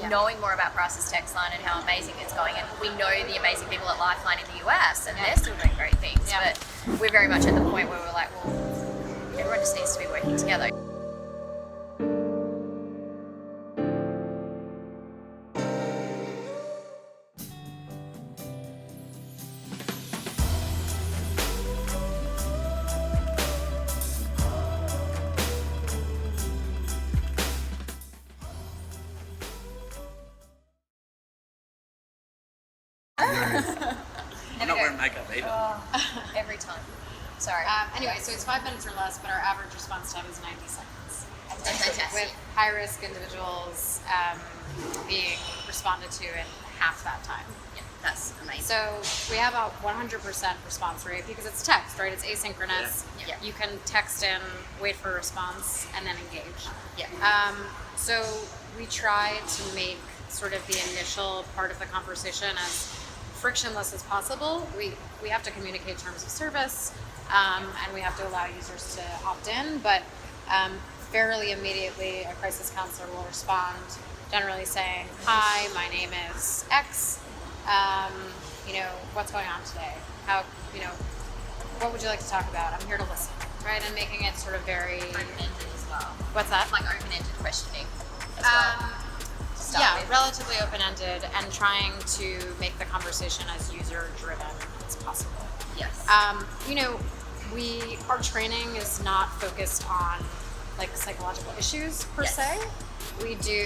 knowing more about Crisis Text Line and how amazing it's going. And we know the amazing people at Lifeline in the US, and they're still doing great things. But we're very much at the point where we're like, well, everyone just needs to be working together. I'm not wearing makeup either. Every time. Sorry. Anyway, so it's 5 minutes or less, but our average response time is 90 seconds. Fantastic. With high-risk individuals being responded to in half that time. Yeah, that's amazing. So we have a 100% response rate because it's text, right? It's asynchronous. Yeah. You can text in, wait for a response, and then engage. Yeah. So we try to make sort of the initial part of the conversation as frictionless as possible. We have to communicate terms of service, and we have to allow users to opt in, but fairly immediately a crisis counselor will respond, generally saying, "Hi, my name is X. What's going on today? What would you like to talk about? I'm here to listen," right? And making it sort of very Open-ended as well. What's that? Like open-ended questioning as well. Relatively open-ended and trying to make the conversation as user-driven as possible. Yes. Our training is not focused on like psychological issues per se. We do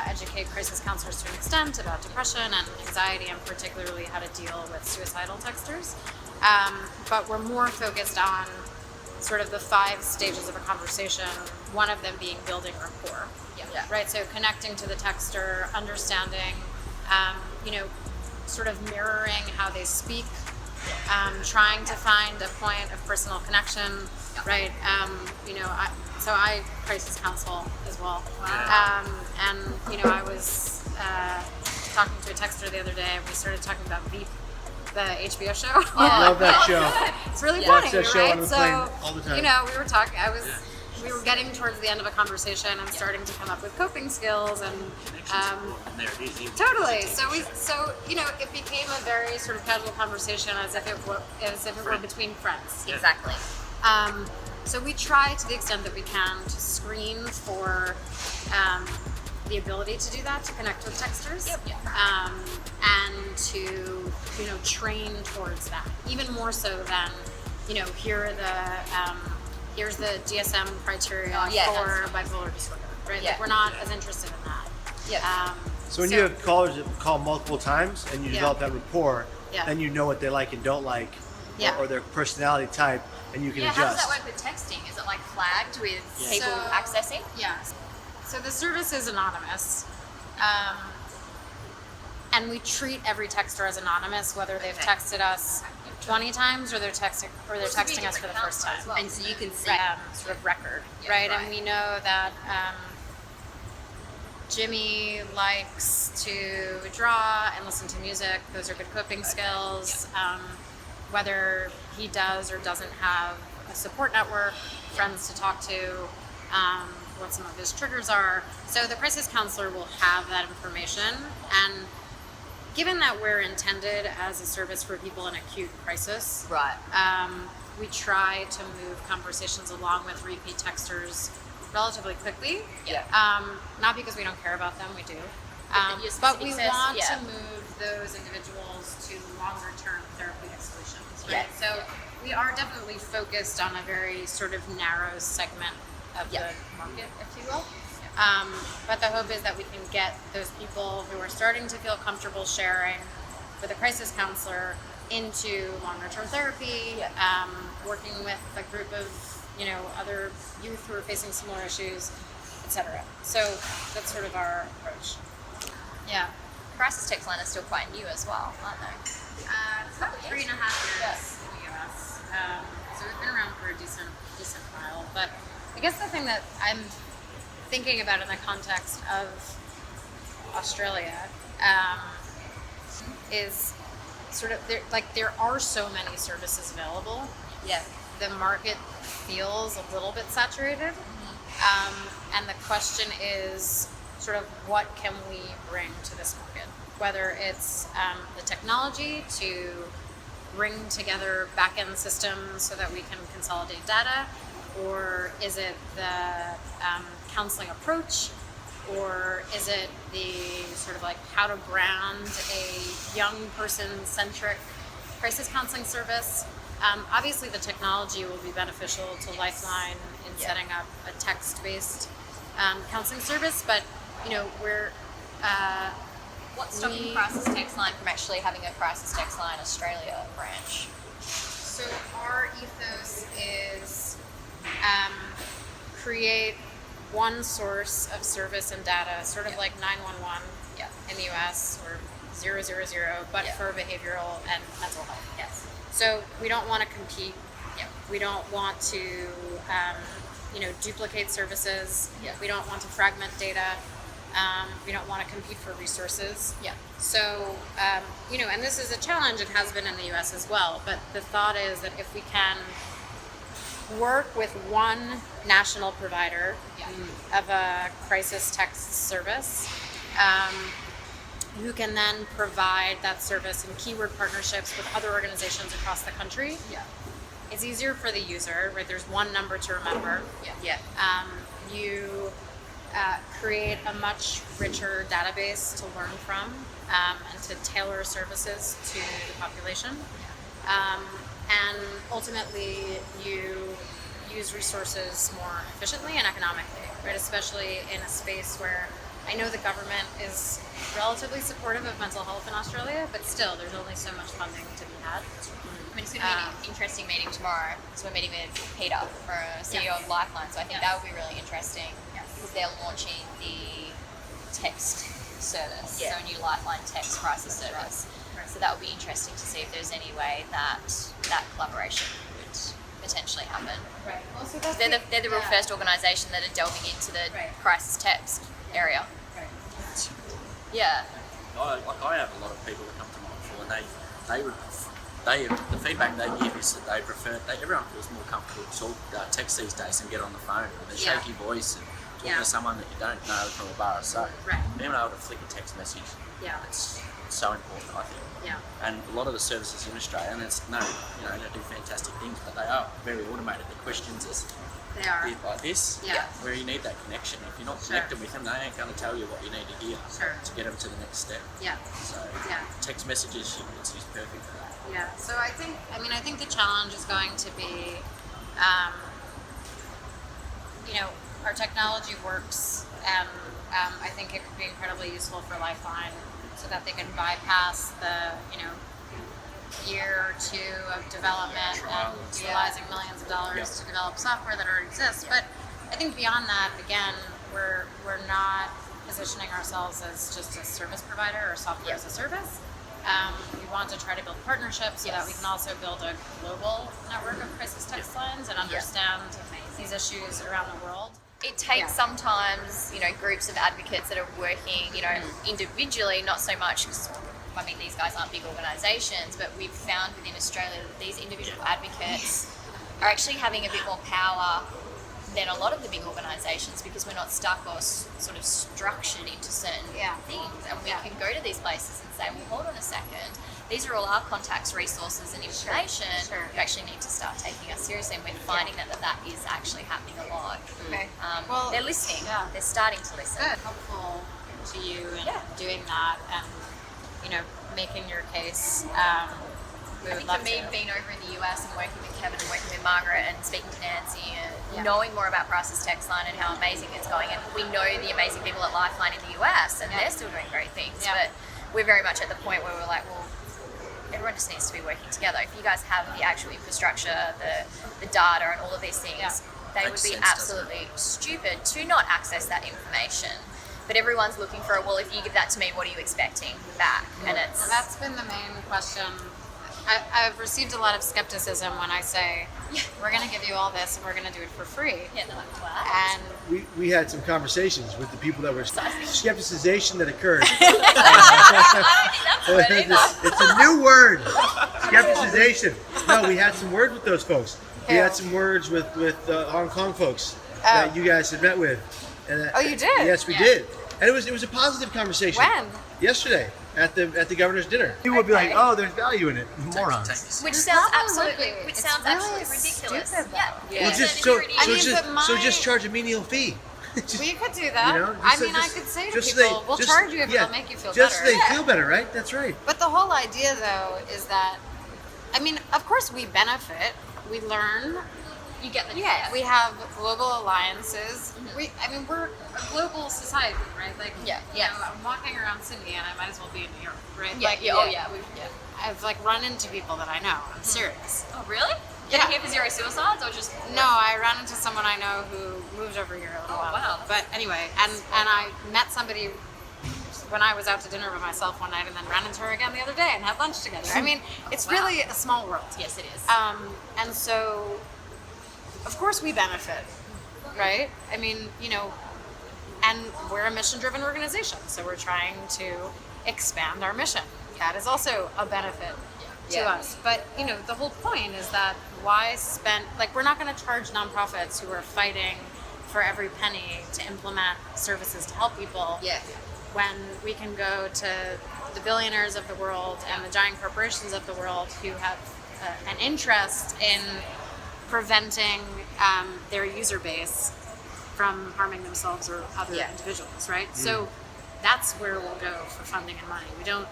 educate crisis counselors to an extent about depression and anxiety, and particularly how to deal with suicidal texters. But we're more focused on sort of the 5 stages of a conversation, one of them being building rapport. Yeah. Right, so connecting to the texter, understanding, sort of mirroring how they speak, trying to find a point of personal connection, right? I crisis counsel as well. Wow. I was talking to a texter the other day, and we started talking about Veep, the HBO show. Love that show. It's really Watch funny, that show right? on the plane all the time. We were talking. We were getting towards the end of a conversation and starting to come up with coping skills and totally. So it became a very sort of casual conversation as if it were between friends. Exactly. So we try to the extent that we can to screen for the ability to do that, to connect with texters, and to train towards that. Even more so than here's the DSM criteria for bipolar disorder, right? Yeah. Like we're not as interested in that. Yeah. So when you have callers that call multiple times and you develop that rapport, then you know what they like and don't like, or their personality type, and you can adjust. How does that work with texting? Is it like flagged with people accessing? Yeah. So the service is anonymous, and we treat every texter as anonymous, whether they've texted us 20 times or they're texting us for the first time. Well. And so you can see sort of record, right? And we know that Jimmy likes to draw and listen to music. Those are good coping skills. Whether he does or doesn't have a support network, friends to talk to, what some of his triggers are. So the crisis counselor will have that information, and given that we're intended as a service for people in acute crisis, we try to move conversations along with repeat texters relatively quickly. Not because we don't care about them, we do. But we want to move those individuals to longer term therapeutic solutions, right? So we are definitely focused on a very sort of narrow segment of the market, if you will. But the hope is that we can get those people who are starting to feel comfortable sharing with a crisis counselor into longer term therapy, working with a group of other youth who are facing similar issues, etc. So that's sort of our approach. Yeah. Crisis Text Line is still quite new as well, aren't they? It's about 3.5 years in the US. So we've been around for a decent while. But I guess the thing that I'm thinking about in the context of Australia is sort of there are so many services available. Yeah. The market feels a little bit saturated. And the question is, sort of what can we bring to this market, whether it's the technology to bring together back-end systems so that we can consolidate data, or is it the counseling approach, or is it the sort of like how to brand a young person-centric crisis counseling service. Obviously, the technology will be beneficial to Lifeline in setting up a text-based counseling service, but we're what's stopping Crisis Text Line from actually having a Crisis Text Line Australia branch? So our ethos is create one source of service and data, sort of like 911 in the US, or 000, but for behavioral and mental health. Yes. So we don't want to compete. We don't want to, duplicate services. We don't want to fragment data. We don't want to compete for resources. So, and this is a challenge. It has been in the US as well. But the thought is that if we can work with one national provider of a crisis text service, who can then provide that service in keyword partnerships with other organizations across the country. It's easier for the user, right? There's one number to remember. You create a much richer database to learn from and to tailor services to the population. And ultimately, you use resources more efficiently and economically, right? Especially in a space where I know the government is relatively supportive of mental health in Australia, but still, there's only so much funding to be had. I mean, it's going to be an interesting meeting tomorrow. So we're meeting with Peter, for CEO of Lifeline. So I think that will be really interesting because they're launching the text service, so a new Lifeline text crisis service. So that will be interesting to see if there's any way that collaboration would potentially happen. Right. Also, they're the real first organisation that are delving into the crisis text area. I have a lot of people that come to Mindful, and the feedback they give is that they prefer. Everyone feels more comfortable to text these days and get on the phone with a shaky voice and talking to someone that you don't know from a bar of soap. Being able to flick a text message, it's so important, I think. And a lot of the services in Australia, and they do fantastic things, but they are very automated. The questions they are like this, where you need that connection. If you're not connected with them, they ain't going to tell you what you need to hear to get them to the next step. So text messages, it's perfect for that. So I think the challenge is going to be, our technology works, and I think it could be incredibly useful for Lifeline, so that they can bypass the year or two of development and utilizing millions of dollars to develop software that already exists. But I think beyond that, again, we're not positioning ourselves as just a service provider or software as a service. We want to try to build partnerships so that we can also build a global network of crisis text lines and understand these issues around the world. It takes sometimes, groups of advocates that are working, individually, not so much, because, these guys aren't big organisations, but we've found within Australia that these individual advocates are actually having a bit more power than a lot of the big organisations, because we're not stuck or sort of structured into certain things, and we can go to these places and say, well, hold on a second, these are all our contacts, resources and information. You actually need to start taking us seriously, and we're finding that is actually happening a lot. They're listening, they're starting to listen. Helpful to you in doing that and making your case. I think for me, being over in the US and working with Kevin and working with Margaret and speaking to Nancy and knowing more about Crisis Text Line and how amazing it's going, and we know the amazing people at Lifeline in the US, and they're still doing great things, but we're very much at the point where we're like, well, everyone just needs to be working together. If you guys have the actual infrastructure, the data and all of these things, they would be absolutely stupid to not access that information. But everyone's looking for well, if you give that to me, what are you expecting back? And that's been the main question. I've received a lot of skepticism when I say, we're going to give you all this and we're going to do it for free. They're like, what? And we had some conversations with the people that were skepticization that occurred. I don't think that's what it's a new word, skepticization. No, we had some words with those folks. We had some words with Hong Kong folks that you guys had met with. And you did? Yes, we did. And it was a positive conversation. When? Yesterday at the governor's dinner. People would be like, "Oh, there's value in it." Morons. Which It sounds probably absolutely, would be. which It's sounds really absolutely ridiculous. stupid, though. Yeah. Well, Yeah. just I mean, just charge a menial fee. We could do that. You know, I could say to just people, they- we'll just- charge you if yeah, it'll make you feel just better. so they feel better, right? That's right. But the whole idea, though, is that, I mean, of course we benefit. We learn. You get the We have global alliances. We're a global society, right? Like, Yeah. you know, I'm walking around Sydney and I might as well be in New York, right? Yeah. Like, Oh yeah. I've like run into people that I know. I'm serious. Oh really? Yeah. Here for zero suicides or just? No, I ran into someone I know who moved over here a little while ago. wow. But anyway, and I met somebody when I was out to dinner with myself one night, and then ran into her again the other day and had lunch together. I mean, it's Wow. really a small world. Yes, it is. And so, of course, we benefit, right? I mean, you know, and we're a mission-driven organization, so we're trying to expand our mission. That is also a benefit to us. But, you know, the whole point is that why spend, like, we're not going to charge nonprofits who are fighting for every penny to implement services to help people when we can go to the billionaires of the world and the giant corporations of the world who have an interest in preventing their user base from harming themselves or other individuals, right? So that's where we'll go for funding and money. We don't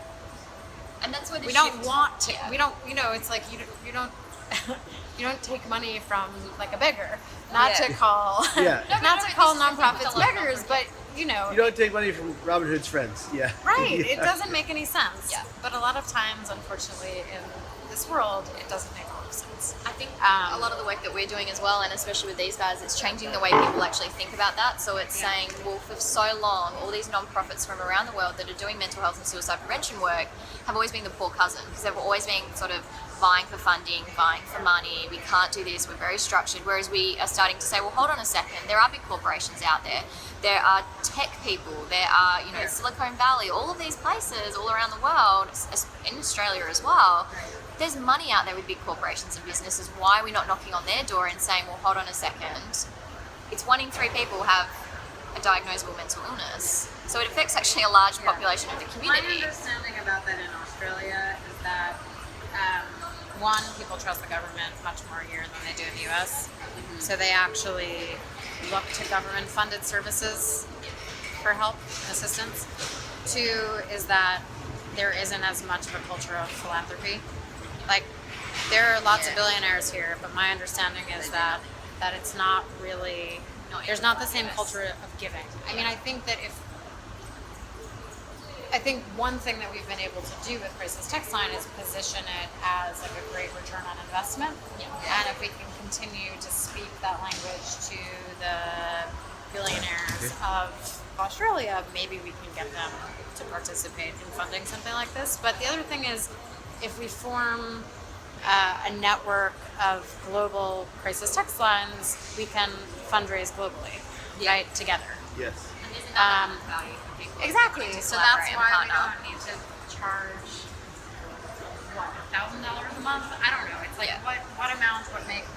want to. We don't. You know, it's like you don't. You don't take money from like a beggar. Not to call. Not to call nonprofits beggars, but you know. You don't take money from Robin Hood's friends. Yeah. Right. Yeah. It doesn't make any sense. Yeah. But a lot of times, unfortunately, in this world, it doesn't make a lot of sense. I think a lot of the work that we're doing as well, and especially with these guys, it's changing the way people actually think about that. So it's saying, well, for so long, all these non-profits from around the world that are doing mental health and suicide prevention work have always been the poor cousin, because they've always been sort of vying for funding, vying for money. We can't do this. We're very structured. Whereas we are starting to say, well, hold on a second. There are big corporations out there. There are tech people. There are, you know, Silicon Valley. All of these places all around the world, in Australia as well. There's money out there with big corporations and businesses. Why are we not knocking on their door and saying, well, hold on a second. It's 1 in 3 people have a diagnosable mental illness. So it affects actually a large population of the community. My understanding about that in Australia is that one, people trust the government much more here than they do in the US. So they actually look to government-funded services for help and assistance. 2 is that there isn't as much of a culture of philanthropy. Like, there are lots of billionaires here, but my understanding is that it's not really, there's not the same culture of giving. I mean, I think one thing that we've been able to do with Crisis Text Line is position it as like a great return on investment. And if we can continue to speak that language to the billionaires of Australia, maybe we can get them to participate in funding something like this. But the other thing is, if we form a network of global crisis text lines, we can fundraise globally, right, together. Yes. And there's another value for people. Exactly. To So that's collaborate and why we partner. don't need to charge $1,000 a month. I don't know. It's like what amount would make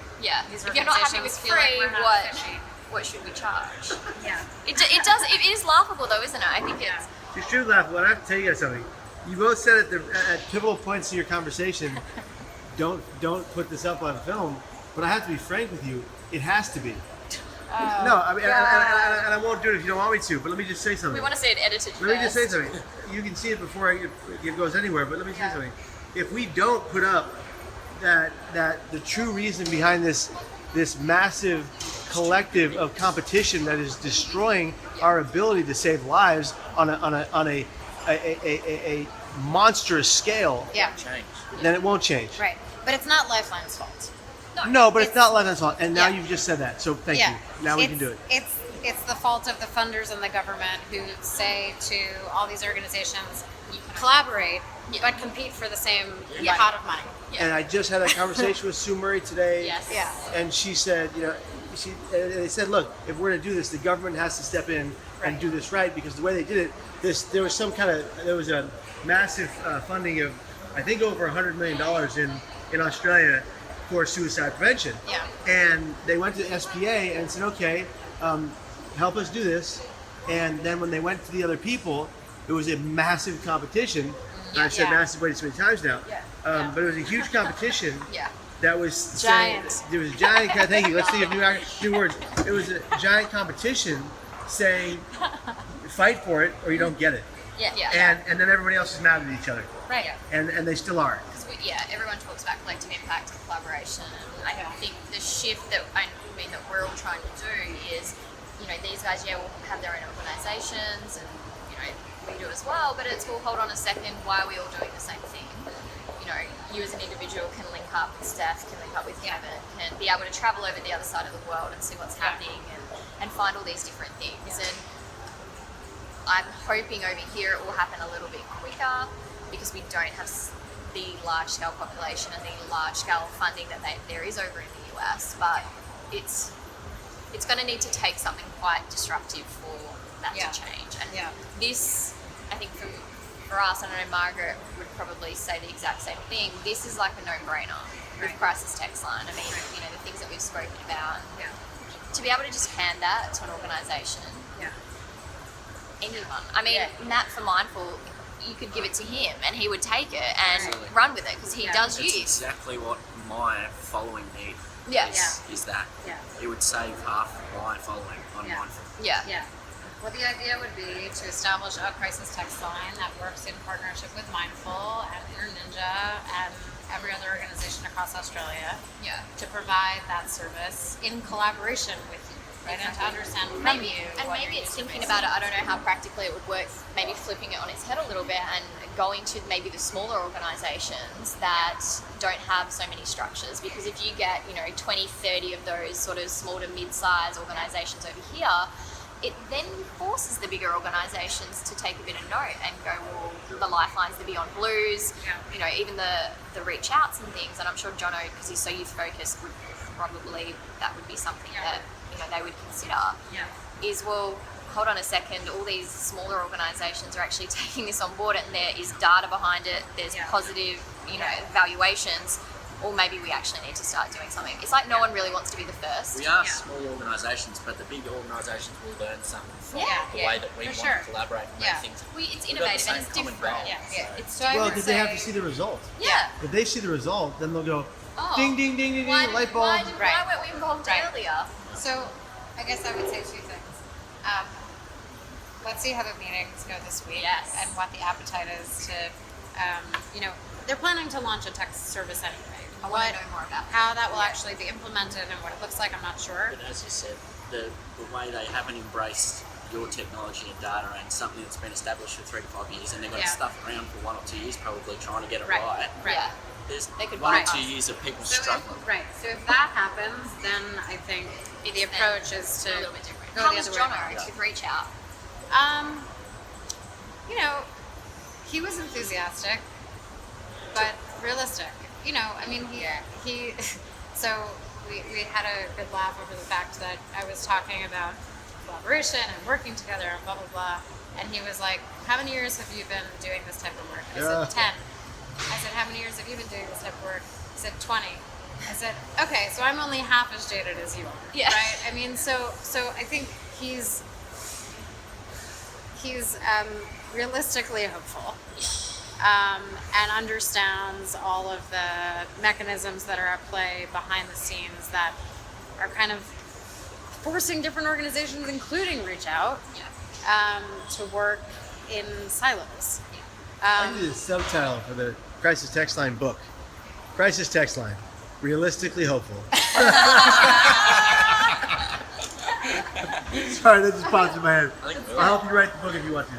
these If you're not happy with organizations feel like free, we're not fishy? what should we charge? Yeah. It is laughable though, isn't it? I think it's. You should laugh. Well, I have to tell you guys something. You both said at pivotal points in your conversation, don't put this up on film. But I have to be frank with you. It has to be. No, I mean, and I won't do it if you don't want me to. But let me just say something. We want to see it edited Let me just say something. You can see it before it goes anywhere. But let me say something. If we don't put up that the true reason behind this massive collective of competition that is destroying our ability to save lives on a monstrous scale, Change. then it won't change. Right. But it's not Lifeline's fault. No, but it's not Lifeline's fault. And now you've just said that. So thank you. Now we can do it. It's the fault of the funders and the government who say to all these organizations, collaborate, but compete for the same pot of money. And I just had a conversation with Sue Murray today. Yes. Yeah. And she said, they said, look, if we're going to do this, the government has to step in and do this right, because the way they did it, there was a massive funding of, I think, over $100 million in Australia for suicide prevention. Yeah. And they went to SPA and said, okay, help us do this. And then when they went to the other people, it was a massive competition. And I've said Yeah. massive way so many times now. Yeah. But it was a huge competition. Yeah. That was Giant. Saying, there was a giant. Thank you. Let's see if new words. It was a giant competition saying, "Fight for it, or you don't get it." Yeah. And then everybody else is mad at each other, Right. and they still are. Because everyone talks about collective impact and collaboration, and I think the shift that that we're all trying to do is, these guys will have their own organisations, and we do as well. But it's, well, hold on a second, why are we all doing the same thing? You as an individual can link up with Steph, can link up with Kevin, can be able to travel over the other side of the world and see what's happening and find all these different things. And I'm hoping over here it will happen a little bit quicker because we don't have the large-scale population and the large-scale funding that there is over in the US. But it's going to need to take something quite disruptive for that to change. And this, I think, for us, and I know Margaret would probably say the exact same thing, this is like a no-brainer with Crisis Text Line. I mean, the things that we've spoken about. To be able to just hand that to an organisation, anyone. I mean, Matt for Mindful, you could give it to him and he would take it and run with it because he does It's use. exactly what my following need is that. Yeah. It would save half my following on Mindful. Yeah. Well, the idea would be to establish a crisis text line that works in partnership with Mindful and Inner Ninja and every other organization across Australia to provide that service in collaboration with you, right? And to understand from Maybe, you. and what maybe your it's needs thinking are. about it. I don't know how practically it would work. Maybe flipping it on its head a little bit and going to maybe the smaller organisations that don't have so many structures. Because if you get 20, 30 of those sort of small to mid-size organisations over here, it then forces the bigger organisations to take a bit of note and go, well, the Lifelines, the Beyond Blues, even the reach outs and things. And I'm sure Jono, because he's so youth focused, would probably, that would be something that they would consider. Is, well, hold on a second, all these smaller organisations are actually taking this on board, and there is data behind it. There's positive, valuations. Or maybe we actually need to start doing something. It's like no one really wants to be the first. We are small organisations, but the big organisations will learn something from the way that we want to collaborate and make things. It's We've got the innovative same and it's common different. goal. It's So I Well, would because say, they have to see the result. Yeah. If they see the result, then they'll go, Oh, ding, ding, ding, ding, ding, Why light bulb. why weren't we involved earlier? So, I guess I would say two things. Let's see how the meetings go this week, and what the appetite is to, they're planning to launch a text service anyway. I want to know more about that. How that will actually be implemented and what it looks like, I'm not sure. But as you said, the way they haven't embraced your technology and data and something that's been established for 3 to 5 years, and they're going to stuff around for 1 or 2 years probably trying to get it right. Yeah. There's They could 1 or bypass 2 years of people So struggling. so if that happens, then I think the approach is to a little bit different. go How the was other way Jono around. to reach out? He was enthusiastic, but realistic. He so we had a good laugh over the fact that I was talking about collaboration and working together and blah, blah, blah. And he was like, how many years have you been doing this type of work? I said, 10. I said, how many years have you been doing this type of work? He said, 20. I said, okay, so I'm only half as jaded as you are. Yeah. Right? I mean, so I think he's realistically hopeful. And understands all of the mechanisms that are at play behind the scenes that are kind of forcing different organizations, including Reach Out, to work in silos. I did a subtitle for the Crisis Text Line book. Crisis Text Line, realistically hopeful. Sorry, that just popped in my head. I'll help you write the book if you want to.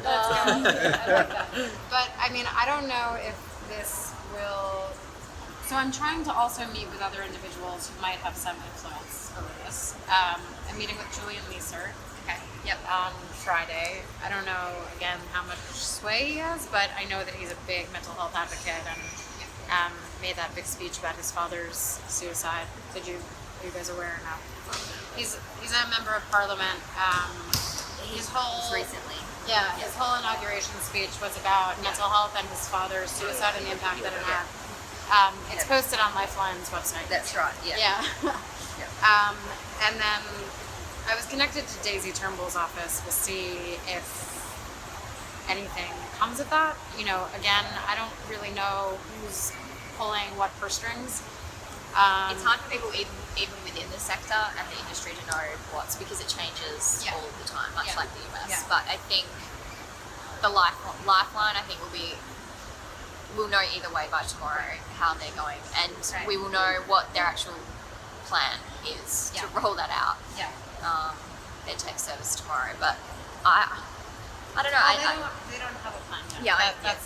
But I mean, I don't know if this will. So I'm trying to also meet with other individuals who might have some influence over this. I'm meeting with Julian Leeser. On Friday. I don't know again how much sway he has, but I know that he's a big mental health advocate and made that big speech about his father's suicide. Are you guys aware or no? He's a member of parliament. His whole Recently. his whole inauguration speech was about mental health and his father's suicide and the impact that it had. It's posted on Lifeline's website. That's right. Yeah. And then I was connected to Daisy Turnbull's office. We'll see if anything comes of that. You know, again, I don't really know who's pulling what purse strings. It's hard for people even within the sector and the industry to know what's, because it changes all the time, much like the US. Yeah. But I think the Lifeline, I think we'll know either way by tomorrow how they're going, and we will know what their actual plan is to roll that out. Yeah. Their tech service tomorrow, but I don't know. They don't have a plan yet. Yeah, That's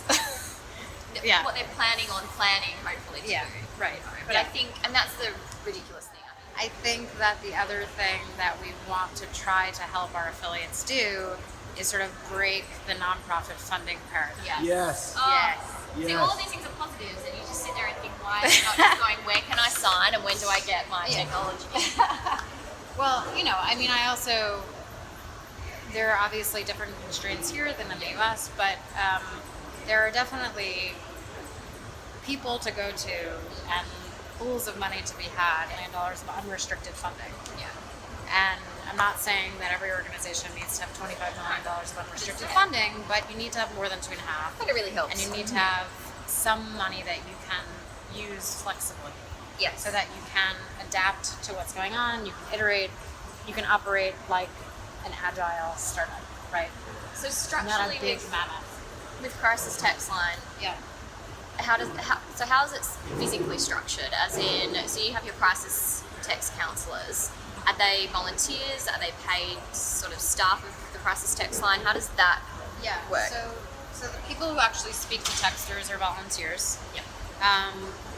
yeah. What they're planning, hopefully, to do. Right. But I think, and that's the ridiculous thing. I think that the other thing that we want to try to help our affiliates do is sort of break the nonprofit funding paradigm. Yes. See, all of these things are positives, and you just sit there and think, why are you not just going, where can I sign and when do I get my technology? Well, you know, I mean, there are obviously different constraints here than in the US, but there are definitely people to go to and pools of money to be had, $1 million of unrestricted funding. Yeah. And I'm not saying that every organization needs to have $25 million of unrestricted funding, but you need to have more than 2.5. But it really helps. And you need to have some money that you can use flexibly. Yes. So that you can adapt to what's going on, you can iterate, you can operate like an agile startup, right? So Not a structurally big mammoth. with Crisis Text Line, Yeah. how is it physically structured? As in, so you have your crisis text counsellors. Are they volunteers? Are they paid sort of staff of the Crisis Text Line? How does that work? So the people who actually speak to texters are volunteers. Yep.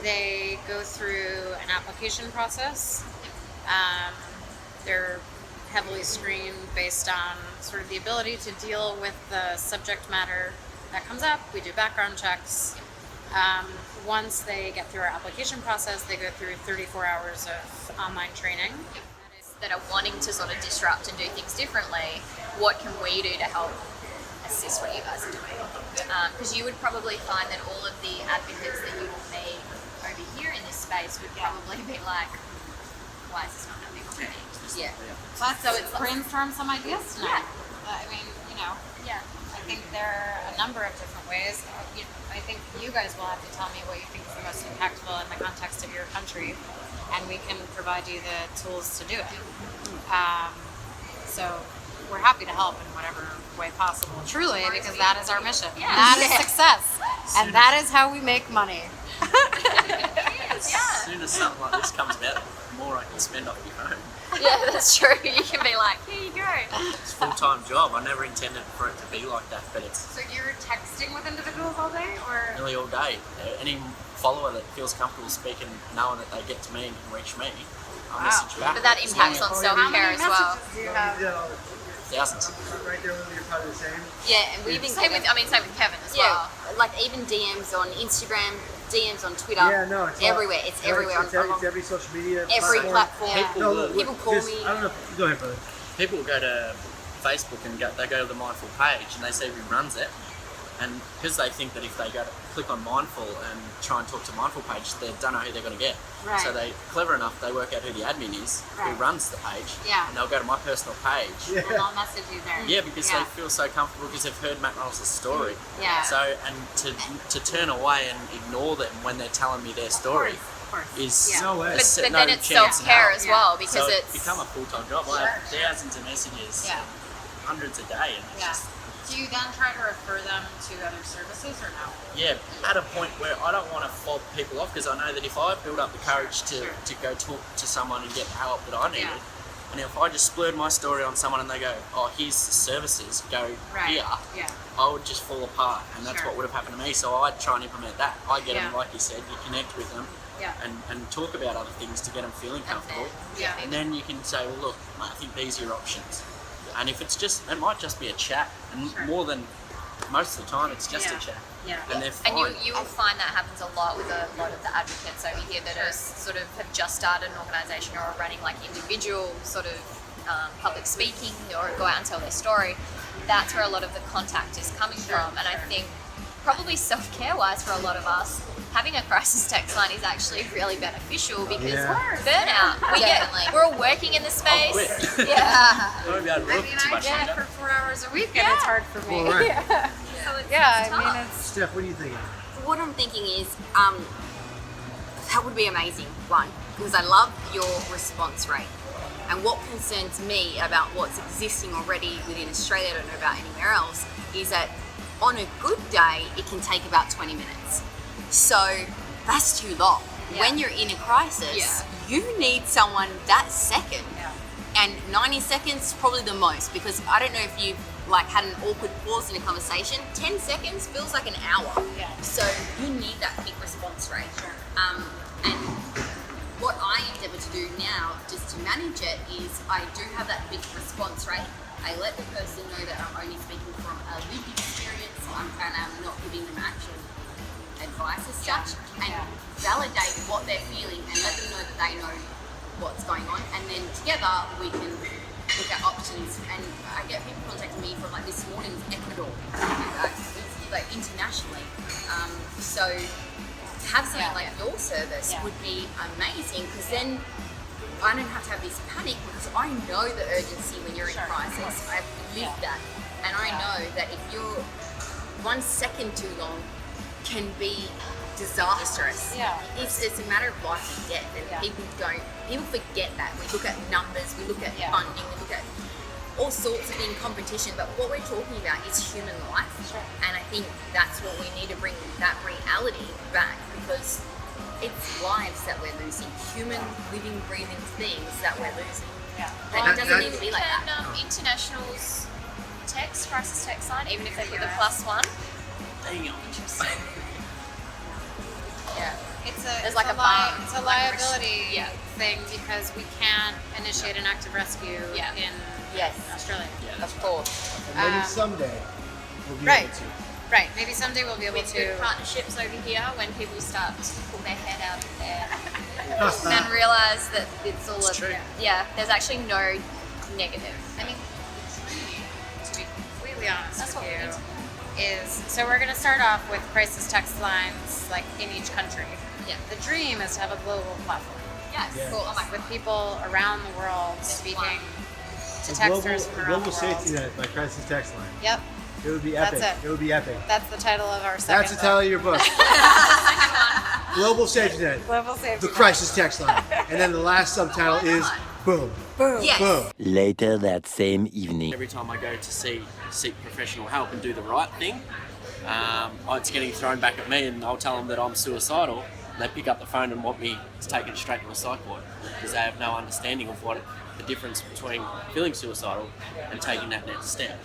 They go through an application process. They're heavily screened based on sort of the ability to deal with the subject matter that comes up. We do background checks. Once they get through our application process, they go through 34 hours of online training. That are wanting to sort of disrupt and do things differently, what can we do to help assist what you guys are doing? Because you would probably find that all of the advocates that you will meet over here in this space would probably be like, why is this not happening already? Yeah. So it's brainstorm some ideas tonight. I mean, you know, Yeah. I think there are a number of different ways. I think you guys will have to tell me what you think is the most impactful in the context of your country, and we can provide you the tools to do it. So we're happy to help in whatever way possible, truly, because that is our mission. Yeah. That is success, and that is how we make money. As soon as something like this comes about, the more I can spend off your phone. Yeah, that's true. You can be like, here you go. It's a full-time job. I never intended for it to be like that, but it's So you're texting with individuals all day, or? nearly all day. Any follower that feels comfortable speaking, knowing that they get to me and can reach me, I message back. But that impacts on self-care as well. Do you have? Thousands. Right there, you're probably the same. Yeah, and we've been Same with Kevin as yeah, well. like even DMs on Instagram, DMs on Twitter. Yeah, no, it's everywhere. It's everywhere. It's every social media. Every platform. People will- People call just, me. I don't know. Go ahead, brother. People will go to Facebook and they go to the Mindful page and they see who runs it, and because they think that if they go to click on Mindful and try and talk to Mindful page, they don't know who they're going to get. Right. So they clever enough, they work out who the admin is, who Right. runs the page, Yeah. and they'll go to my personal page. Yeah. And I'll message you there. Yeah, because they feel so comfortable because they've heard Matt Runnalls' story. Yeah. So, and to turn away and ignore them when they're telling me their story Of course. is Yeah. No way. But, no but then it's chance in self-care hell. as well, Yeah. because So it's become a full-time job. I have thousands of messages, Yeah. hundreds a day, and it's Yeah. just Do you then try to refer them to other services or no? yeah, at a point where I don't want to fob people off, because I know that if I build up the courage to go talk to someone and get the help that I needed, and if I just splurred my story on someone and they go, oh, here's the services, go here, Yeah. I would just fall apart, and that's Sure. what would have happened to me. So I'd try and implement that. I get them, Yeah. like you said, you connect with them, Yeah. and talk about other things to get them feeling comfortable. Yeah. And then you can say, well, look, mate, I think these are your options. And if it's just, it might just be a chat, and Sure. more than most of the time, it's just Yeah. a chat. Yeah. And they're fine. And you will find that happens a lot with a lot of the advocates over here that are sort of have just started an organisation or are running like individual sort of public speaking or go out and tell their story. That's where a lot of the contact is coming from. And I think probably self-care wise for a lot of us, having a crisis text line is actually really beneficial because Yeah. burnout. Definitely. We're all working in the space. quit. Yeah. I won't be able to I look mean, too I much work longer. for 4 hours a week, and it's hard for me. Well, right. So it's Yeah, it's I mean, tough. it's Steph, what are you thinking? What I'm thinking is, that would be amazing, one, because I love your response rate. And what concerns me about what's existing already within Australia, I don't know about anywhere else, is that on a good day, it can take about 20 minutes. So that's too long. Yeah. When you're in a crisis, you need someone that second. Yeah. And 90 seconds probably the most, because I don't know if you've like had an awkward pause in a conversation. 10 seconds feels like an hour. Yeah. So you need that quick response rate. And what I endeavour to do now, just to manage it, is I do have that quick response rate. I let the person know that I'm only speaking from a lived experience, and I'm not giving them actual advice as such, and validate what they're feeling and let them know that they know what's going on, and then together we can look at options. And I get people contacting me from like this morning, Ecuador, like internationally. So to have something like your service would be amazing, because then I don't have to have this panic, because I know the urgency when you're in crisis. I've lived that, and I know that if you're 1 second too long can be disastrous. Yeah. It's a matter of life and death, and people forget that. We look at numbers, we look at funding, we look at all sorts of in competition, but what we're talking about is human life. Sure. And I think that's what we need to bring that reality back, because it's lives that we're losing, human, living, breathing things that we're losing. Yeah. And it doesn't need to be like Can that. internationals text crisis text line even if they put the +1? Dang it. Yeah. There's like a bar. It's a liability Yeah. thing, because we can't initiate an active rescue Yeah. in Yes, Australia. of course. And maybe Um, someday we'll be right. able to. Right. Maybe someday we'll be able With good to. partnerships over here, when people start to pull their head out of there and realise that it's all It's true. there's actually no negative. I mean, to be completely honest That's with what we you, need is so we're going to start off with crisis text lines like in each country. Yeah. The dream is to have a global platform Yes. Yeah. Cool. with people around the world speaking to texters from A around global the world. safety net, like crisis text line. Yep, It would be That's epic. it. It would be epic. that's the title of our second That's the title of your book. Global safety net. Global safety. The crisis text line. And then the last subtitle is boom, Yes. boom. Later that same evening. Every time I go to seek professional help and do the right thing, it's getting thrown back at me, and I'll tell them that I'm suicidal. And they pick up the phone and want me taken straight to a psych ward, because they have no understanding of what the difference between feeling suicidal and taking that next step.